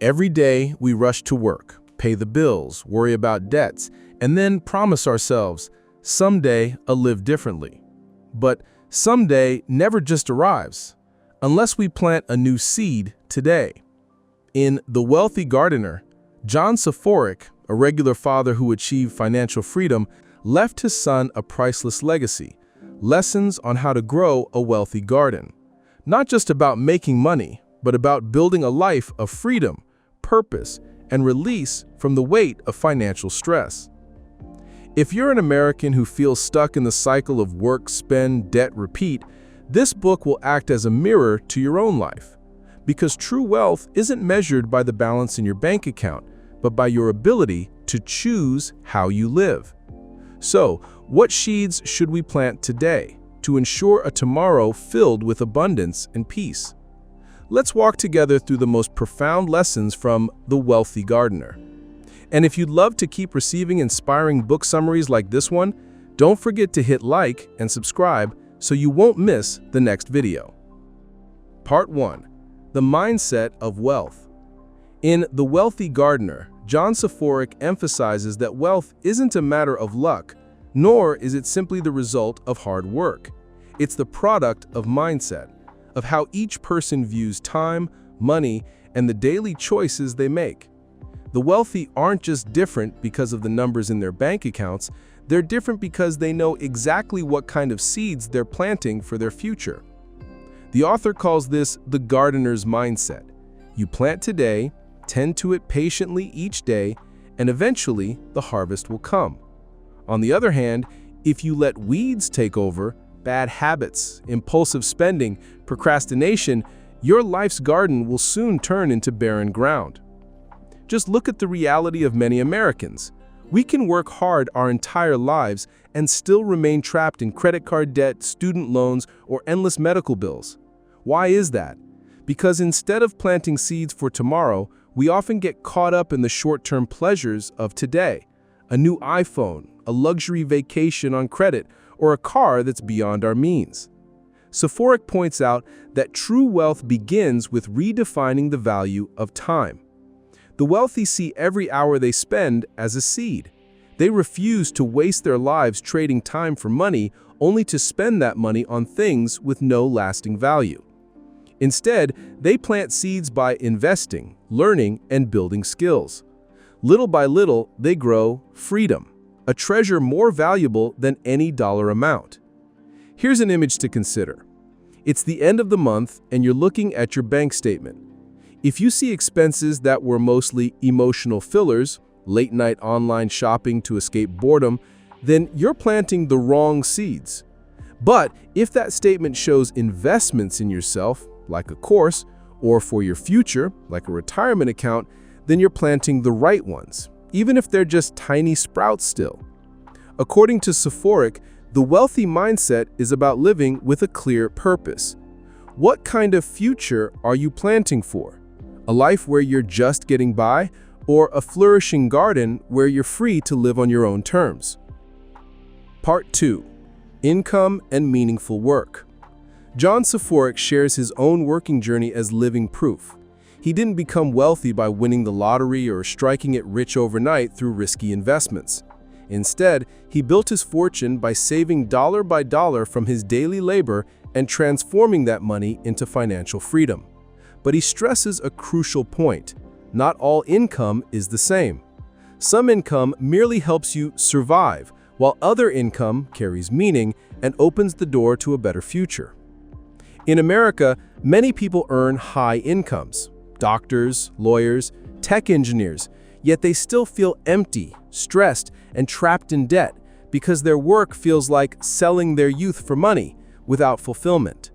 Every day we rush to work, pay the bills, worry about debts, and then promise ourselves, someday I'll live differently. But someday never just arrives, unless we plant a new seed today. In The Wealthy Gardener, John Soforic, a regular father who achieved financial freedom, left his son a priceless legacy, lessons on how to grow a wealthy garden. Not just about making money, but about building a life of freedom, purpose, and release from the weight of financial stress. If you're an American who feels stuck in the cycle of work, spend, debt, repeat, this book will act as a mirror to your own life. Because true wealth isn't measured by the balance in your bank account, but by your ability to choose how you live. So, what seeds should we plant today to ensure a tomorrow filled with abundance and peace? Let's walk together through the most profound lessons from The Wealthy Gardener. And if you'd love to keep receiving inspiring book summaries like this one, don't forget to hit like and subscribe so you won't miss the next video. Part 1. The Mindset of Wealth. In The Wealthy Gardener, John Soforic emphasizes that wealth isn't a matter of luck, nor is it simply the result of hard work. It's the product of mindset, of how each person views time, money, and the daily choices they make. The wealthy aren't just different because of the numbers in their bank accounts, they're different because they know exactly what kind of seeds they're planting for their future. The author calls this the gardener's mindset. You plant today, tend to it patiently each day, and eventually the harvest will come. On the other hand, if you let weeds take over, bad habits, impulsive spending, procrastination, your life's garden will soon turn into barren ground. Just look at the reality of many Americans. We can work hard our entire lives and still remain trapped in credit card debt, student loans, or endless medical bills. Why is that? Because instead of planting seeds for tomorrow, we often get caught up in the short-term pleasures of today. A new iPhone, a luxury vacation on credit, or a car that's beyond our means. Soforic points out that true wealth begins with redefining the value of time. The wealthy see every hour they spend as a seed. They refuse to waste their lives trading time for money only to spend that money on things with no lasting value. Instead, they plant seeds by investing, learning, and building skills. Little by little, they grow freedom, a treasure more valuable than any dollar amount. Here's an image to consider. It's the end of the month and you're looking at your bank statement. If you see expenses that were mostly emotional fillers, late-night online shopping to escape boredom, then you're planting the wrong seeds. But if that statement shows investments in yourself, like a course, or for your future, like a retirement account, then you're planting the right ones, even if they're just tiny sprouts still. According to Soforic, the wealthy mindset is about living with a clear purpose. What kind of future are you planting for? A life where you're just getting by, or a flourishing garden where you're free to live on your own terms? Part 2. Income and Meaningful Work. John Soforic shares his own working journey as living proof. He didn't become wealthy by winning the lottery or striking it rich overnight through risky investments. Instead, he built his fortune by saving dollar by dollar from his daily labor and transforming that money into financial freedom. But he stresses a crucial point. Not all income is the same. Some income merely helps you survive, while other income carries meaning and opens the door to a better future. In America, many people earn high incomes. Doctors, lawyers, tech engineers, yet they still feel empty, stressed, and trapped in debt because their work feels like selling their youth for money without fulfillment.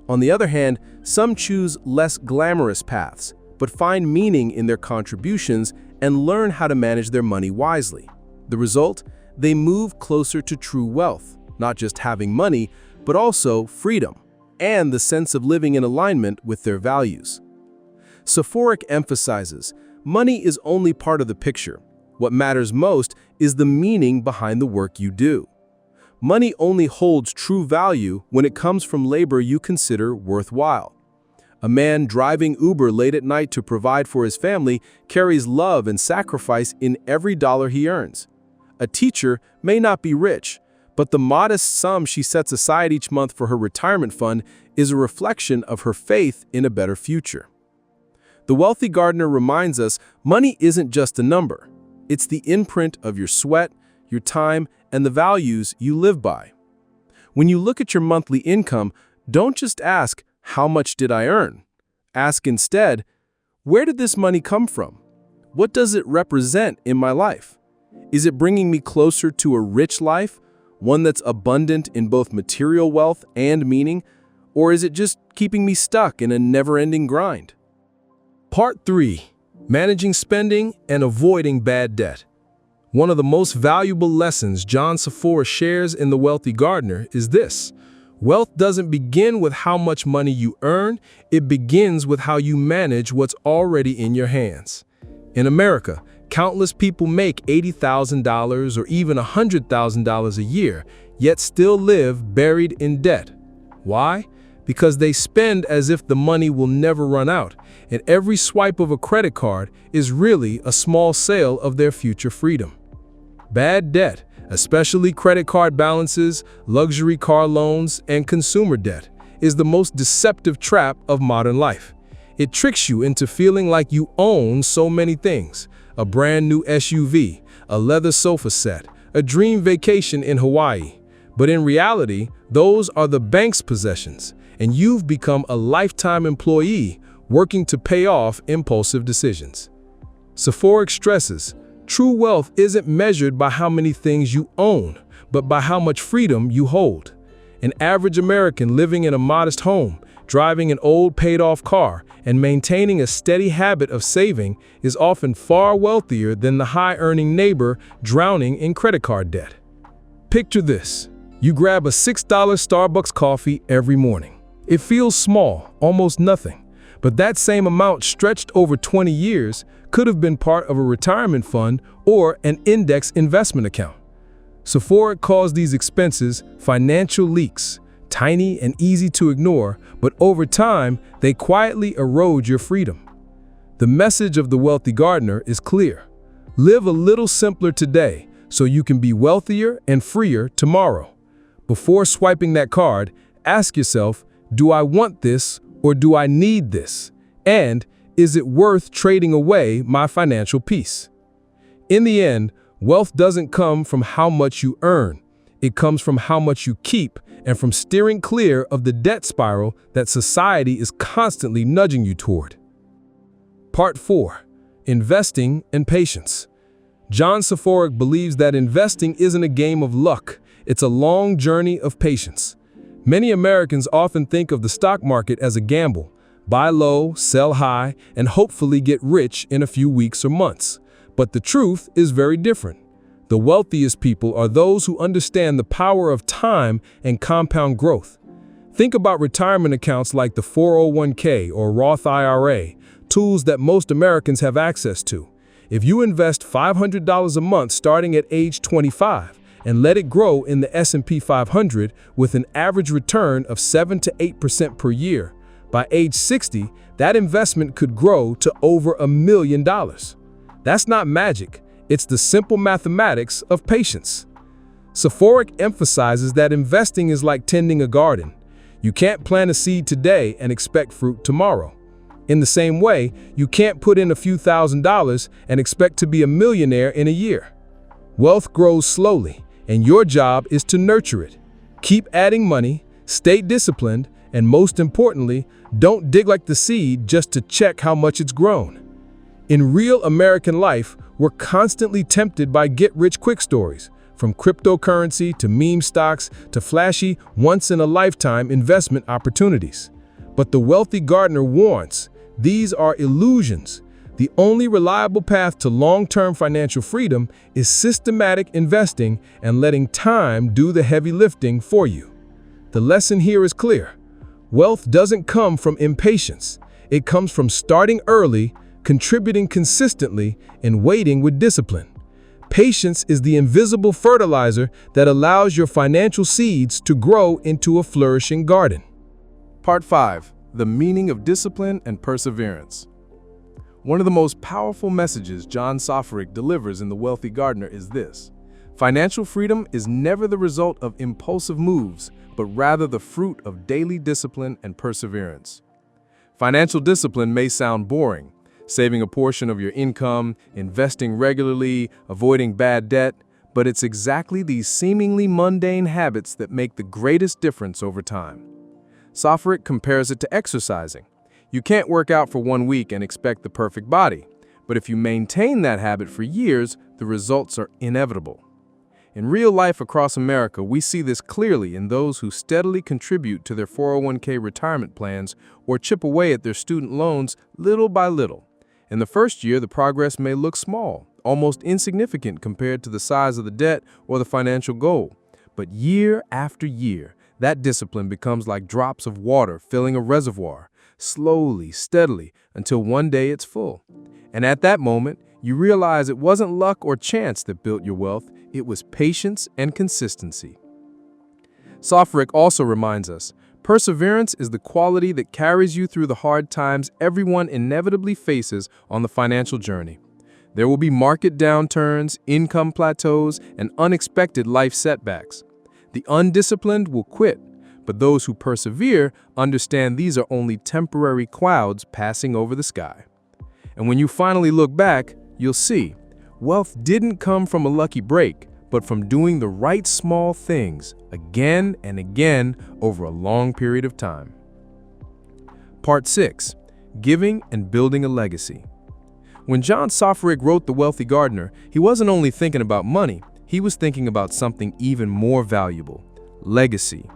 On the other hand, some choose less glamorous paths, but find meaning in their contributions and learn how to manage their money wisely. The result? They move closer to true wealth, not just having money, but also freedom and the sense of living in alignment with their values. Soforic emphasizes, money is only part of the picture. What matters most is the meaning behind the work you do. Money only holds true value when it comes from labor you consider worthwhile. A man driving Uber late at night to provide for his family carries love and sacrifice in every dollar he earns. A teacher may not be rich, but the modest sum she sets aside each month for her retirement fund is a reflection of her faith in a better future. The wealthy gardener reminds us money isn't just a number. It's the imprint of your sweat, your time, and the values you live by. When you look at your monthly income, don't just ask, "How much did I earn?" Ask instead, "Where did this money come from? What does it represent in my life? Is it bringing me closer to a rich life, one that's abundant in both material wealth and meaning, or is it just keeping me stuck in a never-ending grind?" Part 3. Managing spending and avoiding bad debt. One of the most valuable lessons John Soforic shares in The Wealthy Gardener is this: wealth doesn't begin with how much money you earn, it begins with how you manage what's already in your hands. In America, countless people make $80,000 or even $100,000 a year, yet still live buried in debt. Why? Because they spend as if the money will never run out, and every swipe of a credit card is really a small sale of their future freedom. Bad debt, especially credit card balances, luxury car loans, and consumer debt, is the most deceptive trap of modern life. It tricks you into feeling like you own so many things: a brand new SUV, a leather sofa set, a dream vacation in Hawaii. But in reality, those are the bank's possessions, and you've become a lifetime employee working to pay off impulsive decisions. Soforic stresses, true wealth isn't measured by how many things you own, but by how much freedom you hold. An average American living in a modest home, driving an old paid-off car, and maintaining a steady habit of saving is often far wealthier than the high-earning neighbor drowning in credit card debt. Picture this. You grab a $6 Starbucks coffee every morning. It feels small, almost nothing, but that same amount stretched over 20 years could have been part of a retirement fund or an index investment account. Soforic calls these expenses financial leaks, tiny and easy to ignore, but over time, they quietly erode your freedom. The message of The Wealthy Gardener is clear. Live a little simpler today so you can be wealthier and freer tomorrow. Before swiping that card, ask yourself, do I want this or do I need this? And is it worth trading away my financial peace? In the end, wealth doesn't come from how much you earn. It comes from how much you keep and from steering clear of the debt spiral that society is constantly nudging you toward. Part 4. Investing and patience. John Soforic believes that investing isn't a game of luck, it's a long journey of patience. Many Americans often think of the stock market as a gamble. Buy low, sell high, and hopefully get rich in a few weeks or months. But the truth is very different. The wealthiest people are those who understand the power of time and compound growth. Think about retirement accounts like the 401k or Roth IRA, tools that most Americans have access to. If you invest $500 a month starting at age 25 and let it grow in the S&P 500 with an average return of 7 to 8% per year, by age 60, that investment could grow to over $1 million. That's not magic. It's the simple mathematics of patience. Soforic emphasizes that investing is like tending a garden. You can't plant a seed today and expect fruit tomorrow. In the same way, you can't put in a few $1,000s and expect to be a millionaire in a year. Wealth grows slowly, and your job is to nurture it. Keep adding money, stay disciplined, and most importantly, don't dig like the seed just to check how much it's grown. In real American life, we're constantly tempted by get-rich-quick stories, from cryptocurrency to meme stocks to flashy, once-in-a-lifetime investment opportunities. But the Wealthy Gardener warns, these are illusions. The only reliable path to long-term financial freedom is systematic investing and letting time do the heavy lifting for you. The lesson here is clear. Wealth doesn't come from impatience. It comes from starting early, contributing consistently, and waiting with discipline. Patience is the invisible fertilizer that allows your financial seeds to grow into a flourishing garden. Part 5. the meaning of discipline and perseverance. One of the most powerful messages John Soforic delivers in The Wealthy Gardener is this: financial freedom is never the result of impulsive moves, but rather the fruit of daily discipline and perseverance. Financial discipline may sound boring, saving a portion of your income, investing regularly, avoiding bad debt, but it's exactly these seemingly mundane habits that make the greatest difference over time. Soforic compares it to exercising. You can't work out for 1 week and expect the perfect body, but if you maintain that habit for years, the results are inevitable. In real life across America, we see this clearly in those who steadily contribute to their 401k retirement plans or chip away at their student loans little by little. In the first year, the progress may look small, almost insignificant compared to the size of the debt or the financial goal. But year after year, that discipline becomes like drops of water filling a reservoir, slowly, steadily, until one day it's full. And at that moment, you realize it wasn't luck or chance that built your wealth, it was patience and consistency. Soforic also reminds us, perseverance is the quality that carries you through the hard times everyone inevitably faces on the financial journey. There will be market downturns, income plateaus, and unexpected life setbacks. The undisciplined will quit, but those who persevere understand these are only temporary clouds passing over the sky. And when you finally look back, you'll see, wealth didn't come from a lucky break, but from doing the right small things again and again over a long period of time. Part 6. Giving and Building a Legacy. When John Soforic wrote The Wealthy Gardener, he wasn't only thinking about money, he was thinking about something even more valuable: legacy.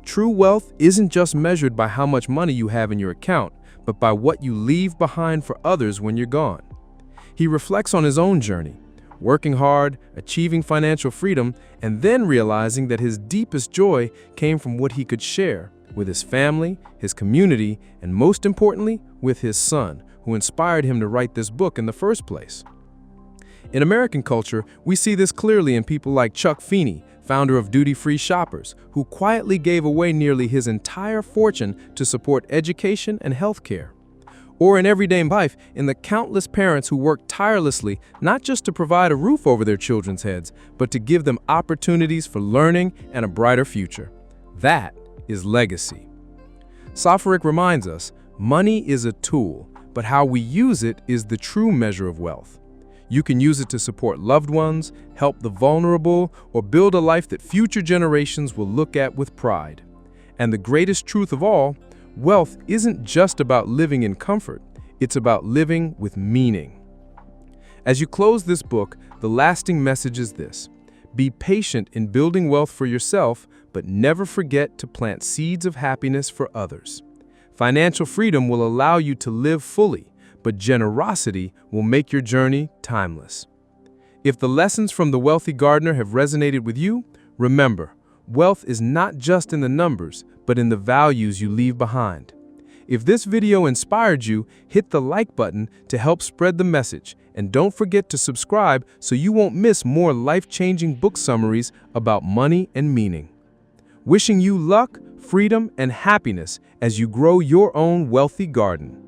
True wealth isn't just measured by how much money you have in your account, but by what you leave behind for others when you're gone. He reflects on his own journey, working hard, achieving financial freedom, and then realizing that his deepest joy came from what he could share with his family, his community, and most importantly, with his son, who inspired him to write this book in the first place. In American culture, we see this clearly in people like Chuck Feeney, founder of Duty-Free Shoppers, who quietly gave away nearly his entire fortune to support education and healthcare. Or in everyday life, in the countless parents who work tirelessly not just to provide a roof over their children's heads, but to give them opportunities for learning and a brighter future. That is legacy. Soforic reminds us, money is a tool, but how we use it is the true measure of wealth. You can use it to support loved ones, help the vulnerable, or build a life that future generations will look at with pride. And the greatest truth of all, wealth isn't just about living in comfort, it's about living with meaning. As you close this book, the lasting message is this: be patient in building wealth for yourself, but never forget to plant seeds of happiness for others. Financial freedom will allow you to live fully, but generosity will make your journey timeless. If the lessons from The Wealthy Gardener have resonated with you, remember, wealth is not just in the numbers, but in the values you leave behind. If this video inspired you, hit the like button to help spread the message, and don't forget to subscribe so you won't miss more life-changing book summaries about money and meaning. Wishing you luck, freedom, and happiness as you grow your own wealthy garden.